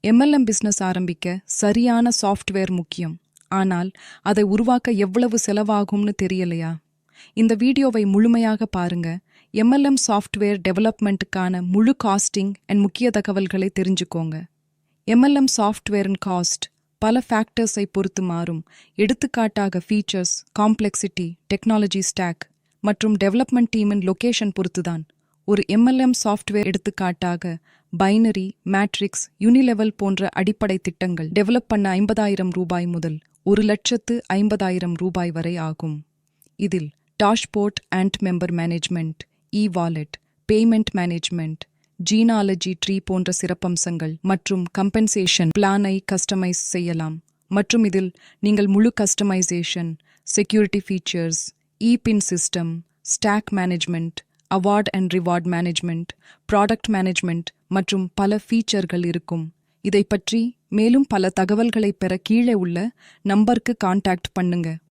MLM business ஆரம்பிக்க சரியான software முக்கியம். ஆனால் அதை உருவாக்க எவ்வளவு செலவாகும்னு தெரியலையா? இந்த வீடியோவை முழுமையாக பாருங்க. எம்எல்எம் சாஃப்ட்வேர் டெவலப்மெண்ட்டுக்கான முழு காஸ்டிங் அண்ட் முக்கிய தகவல்களை தெரிஞ்சுக்கோங்க. எம்எல்எம் சாஃப்ட்வேரின் காஸ்ட் பல ஃபேக்டர்ஸை பொறுத்து மாறும். எடுத்துக்காட்டாக ஃபீச்சர்ஸ், காம்ப்ளெக்சிட்டி, டெக்னாலஜி ஸ்டாக் மற்றும் டெவலப்மெண்ட் டீமின் லொகேஷன் பொறுத்துதான். ஒரு எம்எல்எம் சாஃப்ட்வேர் எடுத்துக்காட்டாக பைனரி, மேட்ரிக்ஸ், யூனிலெவல் போன்ற அடிப்படை திட்டங்கள் டெவலப் பண்ண 50,000 ரூபாய் முதல் 1,50,000 ரூபாய் வரை ஆகும். இதில் dashboard and member management, wallet, payment management, genealogy tree போன்ற சிறப்பம்சங்கள் மற்றும் கம்பென்சேஷன் பிளானை கஸ்டமைஸ் செய்யலாம். மற்றும் இதில் நீங்கள் முழு customisation, security features, pin system, stock management, award and reward management, product management மற்றும் பல ஃபீச்சர்கள் இருக்கும். இதை பற்றி மேலும் பல தகவல்களை பெற கீழே உள்ள நம்பருக்கு கான்டாக்ட் பண்ணுங்க.